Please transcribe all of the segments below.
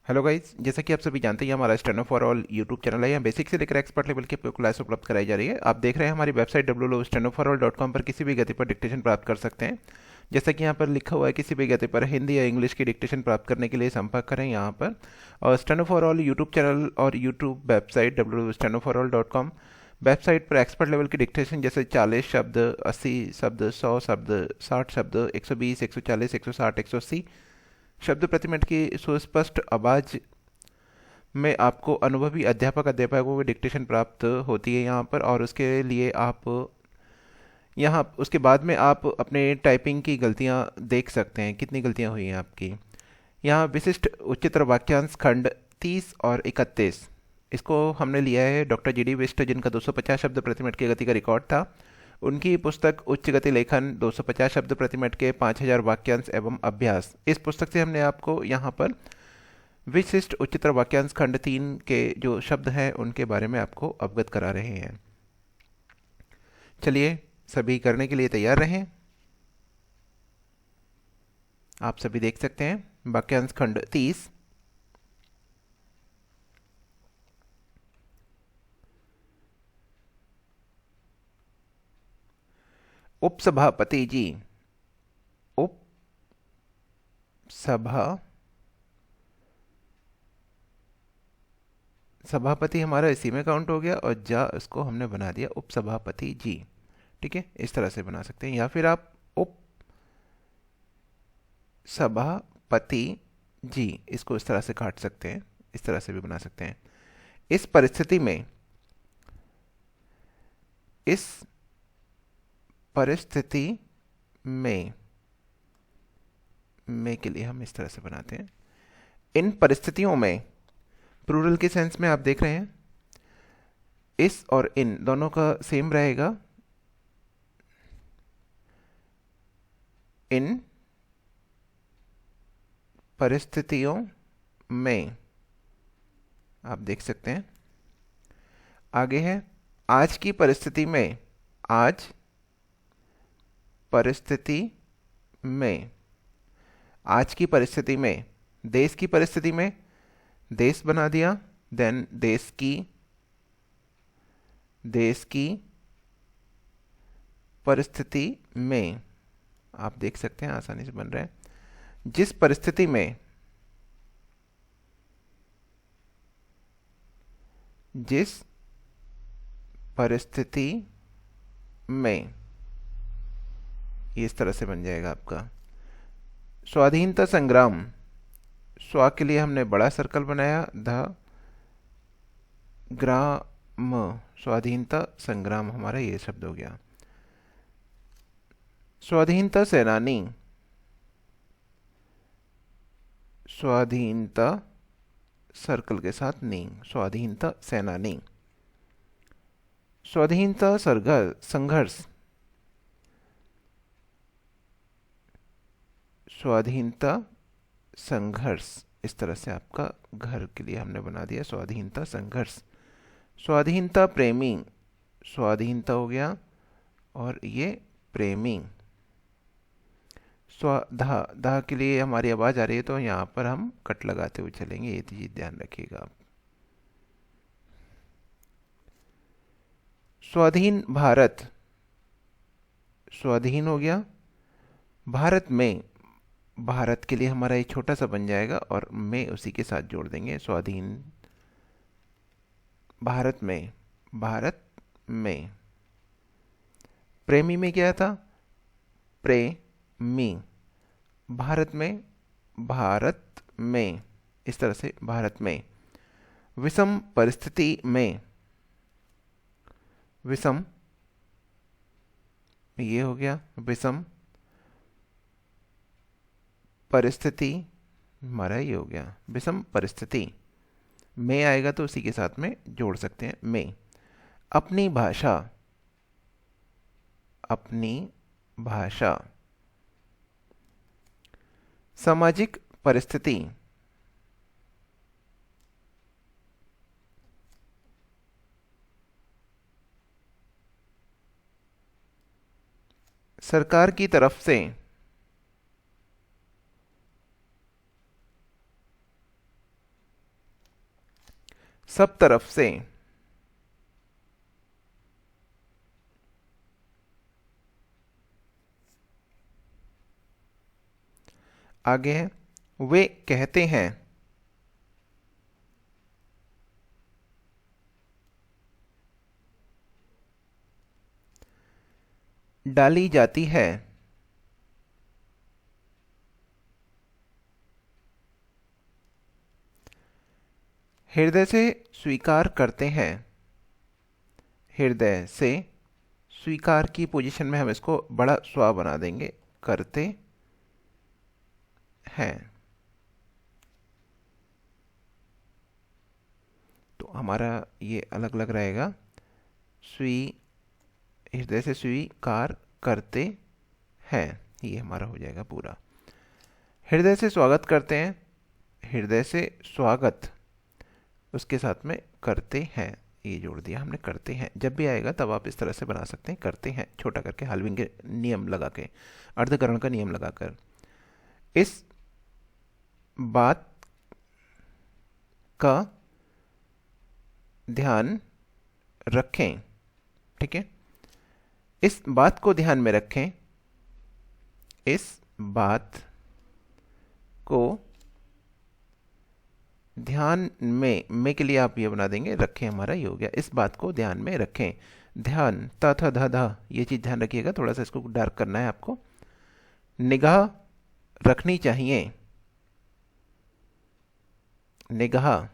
Hello guys, जैसा कि आप सभी जानते हैं, ये हमारा steno for all YouTube channel है। यहाँ बेसिक से लेकर एक्सपर्ट लेवल की आपको क्लास उपलब्ध कराई जा रही है। आप देख रहे हैं हमारी वेबसाइट www.stenoforall.com पर किसी भी गति पर डिक्टेशन प्राप्त कर सकते हैं। जैसा कि यहाँ पर लिखा हुआ है, किसी भी गति पर हिंदी या इंग्लिश की डिक्टेशन प्राप्त करने के लिए संपर्क करें यहाँ पर। और steno for all YouTube channel और यूट्यूब वेबसाइट www.stenoforall.com वेबसाइट पर एक्सपर्ट लेवल की डिक्टेशन जैसे 40 शब्द, 80 शब्द, 100 शब्द, 60 शब्द, 120, 140, 160, 180 शब्द प्रति मिनट की सुस्पष्ट आवाज़ में आपको अनुभवी अध्यापकों की डिक्टेशन प्राप्त होती है यहाँ पर। और उसके लिए आप यहाँ उसके बाद में आप अपने टाइपिंग की गलतियाँ देख सकते हैं, कितनी गलतियाँ हुई हैं आपकी। यहाँ विशिष्ट उच्चतर वाक्यांश खंड 30 और 31, इसको हमने लिया है डॉक्टर जी डी विस्ट, जिनका 250 शब्द प्रति मिनट की गति का रिकॉर्ड था। उनकी पुस्तक उच्च गति लेखन 250 शब्द प्रति मिनट के 5000 वाक्यांश एवं अभ्यास, इस पुस्तक से हमने आपको यहाँ पर विशिष्ट उच्चतर वाक्यांश खंड 3 के जो शब्द हैं उनके बारे में आपको अवगत करा रहे हैं। चलिए, सभी करने के लिए तैयार रहें। आप सभी देख सकते हैं वाक्यांश खंड 30। उपसभापति जी, उप सभा सभापति हमारा इसी में काउंट हो गया, और जा इसको हमने बना दिया उपसभापति जी। ठीक है, इस तरह से बना सकते हैं। या फिर आप उप सभापति जी, इसको इस तरह से काट सकते हैं, इस तरह से भी बना सकते हैं। इस परिस्थिति में में के लिए हम इस तरह से बनाते हैं। इन परिस्थितियों में प्लूरल के सेंस में आप देख रहे हैं, इस और इन दोनों का सेम रहेगा। इन परिस्थितियों में आप देख सकते हैं। आगे है आज की परिस्थिति में, आज परिस्थिति में, आज की परिस्थिति में। देश की परिस्थिति में देश बना दिया, देन देश की परिस्थिति में आप देख सकते हैं, आसानी से बन रहा है। जिस परिस्थिति में, जिस परिस्थिति में, इस तरह से बन जाएगा आपका। स्वाधीनता संग्राम, स्वा के लिए हमने बड़ा सर्कल बनाया, ध ग्राम, स्वाधीनता संग्राम हमारा ये शब्द हो गया। स्वाधीनता सेनानी, स्वाधीनता सर्कल के साथ नी, स्वाधीनता सेनानी। स्वाधीनता संघर्ष, स्वाधीनता संघर्ष, इस तरह से आपका घर के लिए हमने बना दिया स्वाधीनता संघर्ष। स्वाधीनता प्रेमी, स्वाधीनता हो गया और ये प्रेमी। स्वाधा, धा के लिए हमारी आवाज़ आ रही है तो यहाँ पर हम कट लगाते हुए चलेंगे, ये चीज़ ध्यान रखिएगा आप। स्वाधीन भारत, स्वाधीन हो गया। भारत में, भारत के लिए हमारा ये छोटा सा बन जाएगा और में उसी के साथ जोड़ देंगे, स्वाधीन भारत में, भारत में। प्रेमी में क्या था, प्रेमी, भारत में, भारत में, इस तरह से भारत में। विषम परिस्थिति में, विषम, ये हो गया विषम परिस्थिति, हमारा ये हो गया विषम परिस्थिति। में आएगा तो उसी के साथ में जोड़ सकते हैं, में। अपनी भाषा, अपनी भाषा। सामाजिक परिस्थिति, सरकार की तरफ से, सब तरफ से, आगे है वे कहते हैं, डाली जाती है, हृदय से स्वीकार करते हैं। हृदय से स्वीकार की पोजीशन में हम इसको बड़ा स्वा बना देंगे, करते हैं। तो हमारा ये अलग अलग रहेगा, हृदय से स्वीकार करते हैं, ये हमारा हो जाएगा पूरा। हृदय से स्वागत करते हैं, हृदय से स्वागत, उसके साथ में करते हैं, ये जोड़ दिया हमने, करते हैं। जब भी आएगा तब आप इस तरह से बना सकते हैं, करते हैं छोटा करके, हाल्विंग के नियम लगा के, अर्धकरण का नियम लगाकर। इस बात का ध्यान रखें, ठीक है। इस बात को ध्यान में रखें, इस बात को ध्यान में के लिए आप ये बना देंगे, रखें हमारा ये हो गया, इस बात को ध्यान में रखें। ध्यान त थ ध ध, ये चीज ध्यान रखिएगा, थोड़ा सा इसको डार्क करना है आपको। निगाह रखनी चाहिए, निगाह,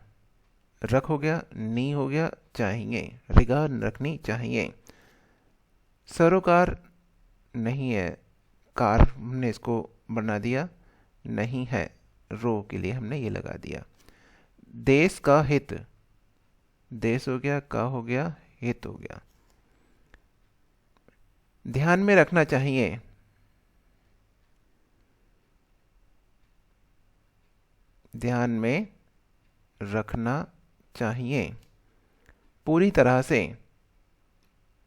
रख हो गया, नी हो गया, चाहिए, निगाह रखनी चाहिए। सरोकार नहीं है, कार हमने इसको बना दिया, नहीं है, रो के लिए हमने ये लगा दिया। देश का हित, देश हो गया, का हो गया, हित हो गया। ध्यान में रखना चाहिए, ध्यान में रखना चाहिए। पूरी तरह से,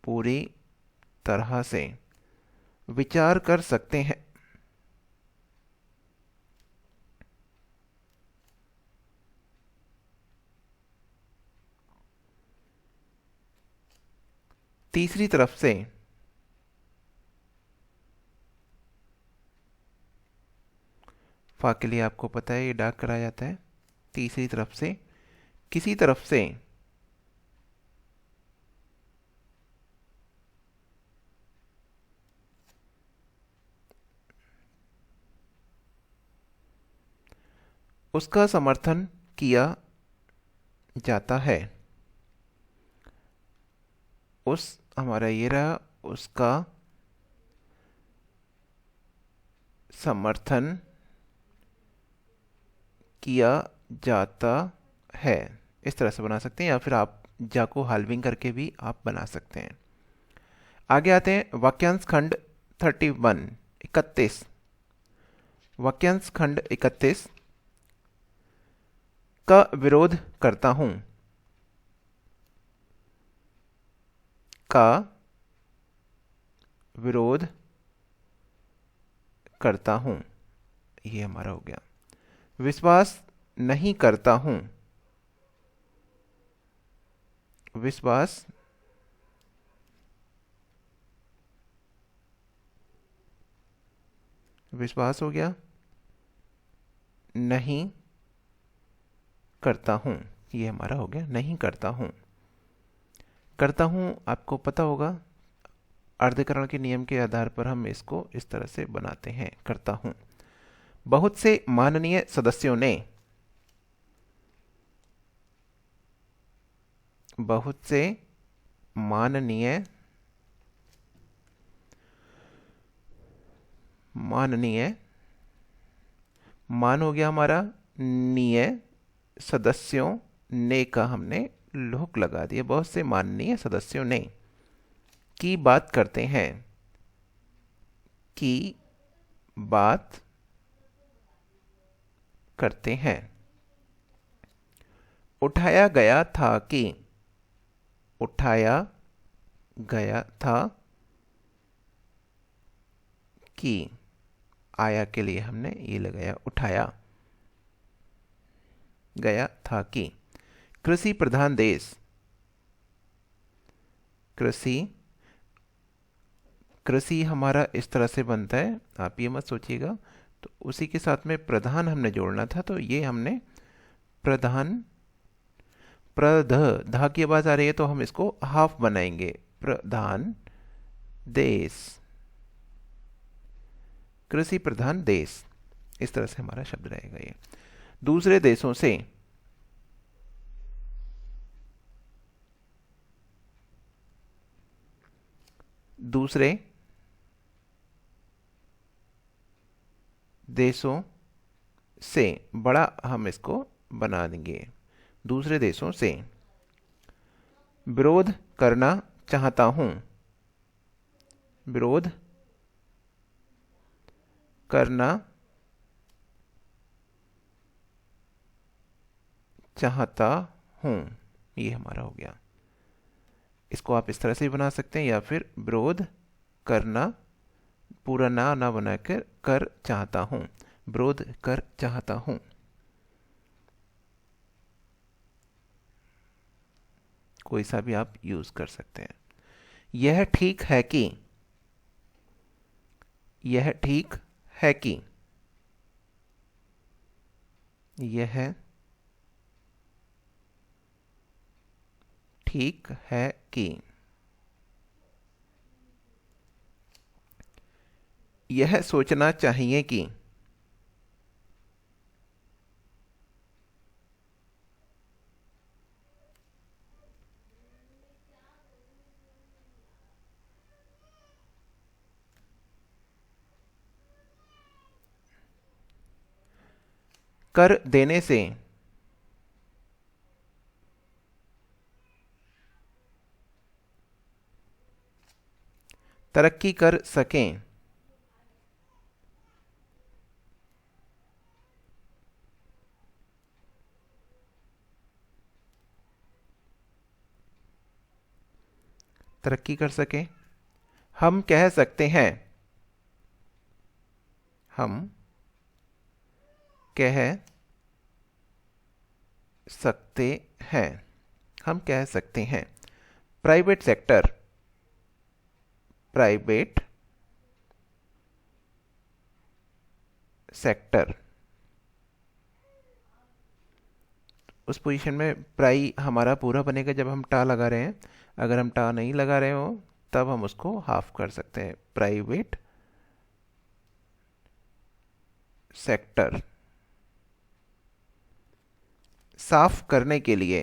पूरी तरह से, विचार कर सकते हैं, तीसरी तरफ से, फा के लिए आपको पता है ये डार्क करा जाता है। तीसरी तरफ से, किसी तरफ से, उसका समर्थन किया जाता है। उस हमारा ये रहा, उसका समर्थन किया जाता है, इस तरह से बना सकते हैं, या फिर आप जा को हाल्विंग करके भी आप बना सकते हैं। आगे आते हैं वाक्यांश खंड 31, 31, वाक्यांश खंड 31, का विरोध करता हूं, का विरोध करता हूं, ये हमारा हो गया। विश्वास नहीं करता हूं, विश्वास विश्वास हो गया, नहीं करता हूं, ये हमारा हो गया, नहीं करता हूं। करता हूं आपको पता होगा, अर्धकरण के नियम के आधार पर हम इसको इस तरह से बनाते हैं, करता हूं। बहुत से माननीय सदस्यों ने, बहुत से माननीय, माननीय, मान हो गया हमारा, नीय, सदस्यों ने का हमने लोक लगा दिया, बहुत से माननीय सदस्यों ने, की बात करते हैं, की बात करते हैं। उठाया गया था कि, उठाया गया था कि, आया के लिए हमने ये लगाया, उठाया गया था कि। कृषि प्रधान देश, कृषि हमारा इस तरह से बनता है, आप ये मत सोचिएगा। तो उसी के साथ में प्रधान हमने जोड़ना था, तो ये हमने प्रधान, प्रध, धा की आवाज आ रही है तो हम इसको हाफ बनाएंगे, प्रधान देश, कृषि प्रधान देश, इस तरह से हमारा शब्द रहेगा ये। दूसरे देशों से, दूसरे देशों से, बड़ा हम इसको बना देंगे, दूसरे देशों से विरोध करना चाहता हूं, विरोध करना चाहता हूं, ये हमारा हो गया। इसको आप इस तरह से भी बना सकते हैं, या फिर विरोध करना, पूरा ना बनाकर कर चाहता हूं, विरोध कर चाहता हूं। कोई सा भी आप यूज कर सकते हैं। यह ठीक है कि, यह ठीक है कि, यह ठीक है कि, यह सोचना चाहिए कि, कर देने से, तरक्की कर सकें, तरक्की कर सकें। हम कह सकते हैं, हम कह सकते हैं, हम कह सकते हैं। प्राइवेट सेक्टर, प्राइवेट सेक्टर, उस पोजीशन में प्राई हमारा पूरा बनेगा जब हम टा लगा रहे हैं। अगर हम टा नहीं लगा रहे हो तब हम उसको हाफ कर सकते हैं, प्राइवेट सेक्टर। साफ करने के लिए,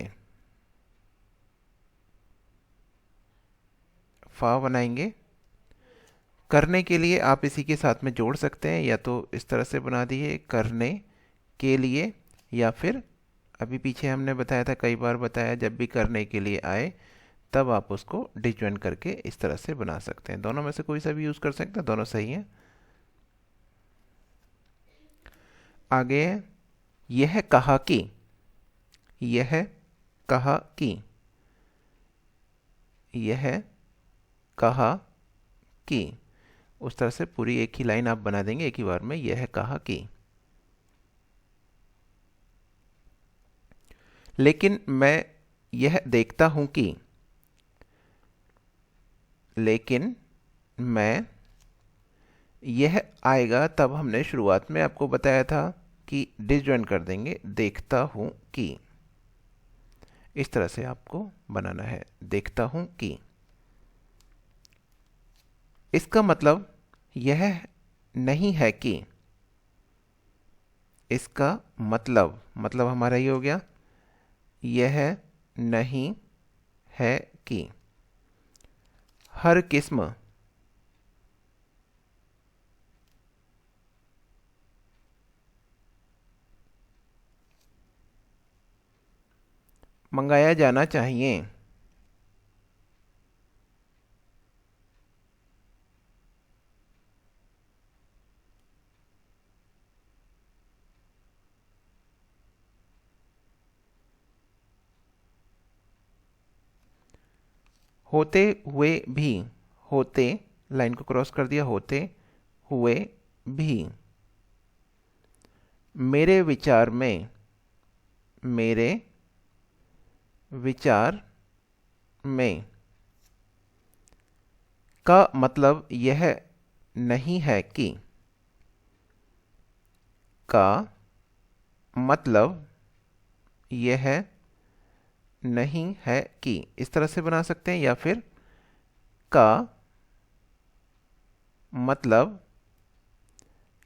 फा बनाएंगे। करने के लिए आप इसी के साथ में जोड़ सकते हैं, या तो इस तरह से बना दिए, करने के लिए, या फिर अभी पीछे हमने बताया था, कई बार बताया, जब भी करने के लिए आए तब आप उसको डिसजॉइंट करके इस तरह से बना सकते हैं। दोनों में से कोई सा भी यूज कर सकते हैं, दोनों सही है। आगे यह कहा कि, यह कहा कि, यह कहा कि, उस तरह से पूरी एक ही लाइन आप बना देंगे एक ही बार में, यह कहा कि। लेकिन मैं यह देखता हूं कि, लेकिन मैं यह आएगा तब हमने शुरुआत में आपको बताया था कि डिसजॉइन कर देंगे, देखता हूं कि, इस तरह से आपको बनाना है, देखता हूं कि। इसका मतलब यह नहीं है कि, इसका मतलब हमारा ये हो गया, यह नहीं है कि। हर किस्म, मंगाया जाना चाहिए। होते हुए भी, होते लाइन को क्रॉस कर दिया, होते हुए भी। मेरे विचार में, मेरे विचार में का मतलब यह नहीं है कि, का मतलब यह नहीं है कि, इस तरह से बना सकते हैं, या फिर का मतलब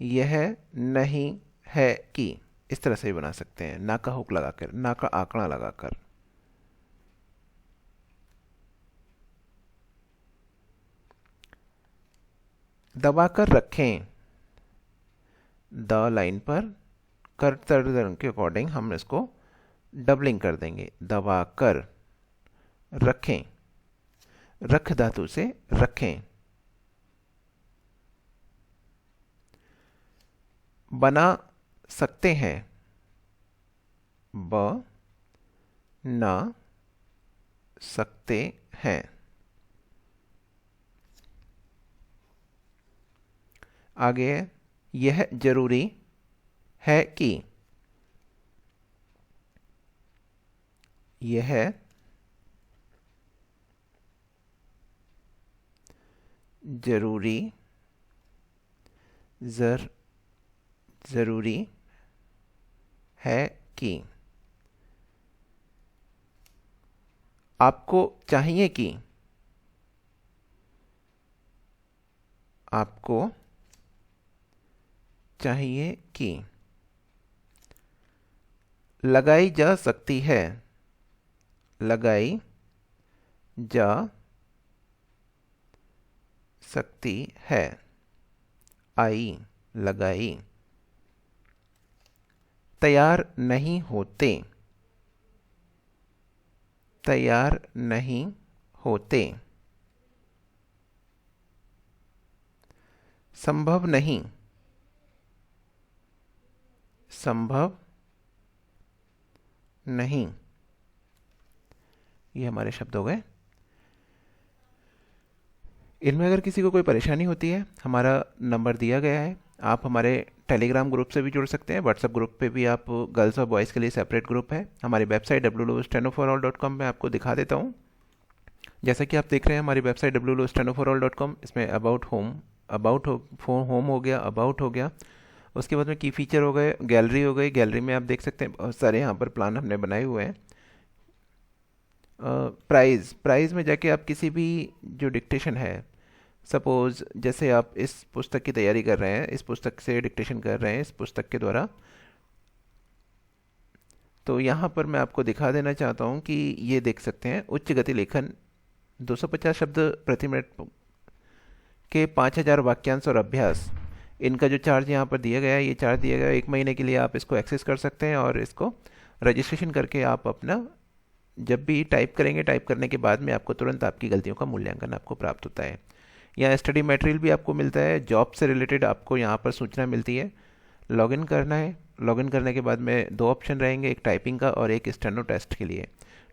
यह नहीं है कि, इस तरह से भी बना सकते हैं, ना का हुक लगाकर, ना का आंकड़ा लगाकर। दबाकर रखें, द लाइन पर कर्तव्य के अकॉर्डिंग हम इसको डबलिंग कर देंगे। दबाकर रखें, रख धातु से रखें। बना सकते हैं, ना सकते हैं। आगे है, यह जरूरी है कि, यह जरूरी जरूरी है कि, आपको चाहिए कि, आपको चाहिए कि, लगाई जा सकती है, लगाई जा सकती है। आई, लगाई। तैयार नहीं होते, तैयार नहीं होते। संभव नहीं, संभव नहीं। ये हमारे शब्द हो गए। इनमें अगर किसी को कोई परेशानी होती है, हमारा नंबर दिया गया है। आप हमारे टेलीग्राम ग्रुप से भी जुड़ सकते हैं। व्हाट्सएप ग्रुप पे भी आप, गर्ल्स और बॉयज़ के लिए सेपरेट ग्रुप है। हमारी वेबसाइट www.stenoforall.com में आपको दिखा देता हूँ। जैसा कि आप देख रहे हैं हमारी वेबसाइट www.stenoforall.com, इसमें अबाउट होम, होम हो गया, अबाउट हो गया, उसके बाद में की फीचर हो गए, गैलरी हो गई। गैलरी में आप देख सकते हैं बहुत सारे यहाँ पर प्लान हमने बनाए हुए हैं। प्राइज़ में जाके आप किसी भी जो डिक्टेशन है, सपोज़ जैसे आप इस पुस्तक की तैयारी कर रहे हैं, इस पुस्तक से डिक्टेशन कर रहे हैं इस पुस्तक के द्वारा, तो यहाँ पर मैं आपको दिखा देना चाहता हूँ कि ये देख सकते हैं उच्च गति लेखन 250 शब्द प्रति मिनट के 5000 वाक्यांश और अभ्यास। इनका जो चार्ज यहाँ पर दिया गया है, ये चार्ज दिया गया है 1 महीने के लिए। आप इसको एक्सेस कर सकते हैं और इसको रजिस्ट्रेशन करके आप अपना जब भी टाइप करेंगे, टाइप करने के बाद में आपको तुरंत आपकी गलतियों का मूल्यांकन आपको प्राप्त होता है। यहाँ स्टडी मटेरियल भी आपको मिलता है, जॉब से रिलेटेड आपको यहाँ पर सूचना मिलती है। लॉगिन करना है, लॉगिन करने के बाद में 2 ऑप्शन रहेंगे, एक टाइपिंग का और एक स्टेनो टेस्ट के लिए।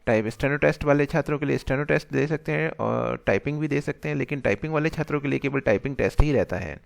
स्टेनो टेस्ट वाले छात्रों के लिए स्टेनो टेस्ट दे सकते हैं और टाइपिंग भी दे सकते हैं, लेकिन टाइपिंग वाले छात्रों के लिए केवल टाइपिंग टेस्ट ही रहता है।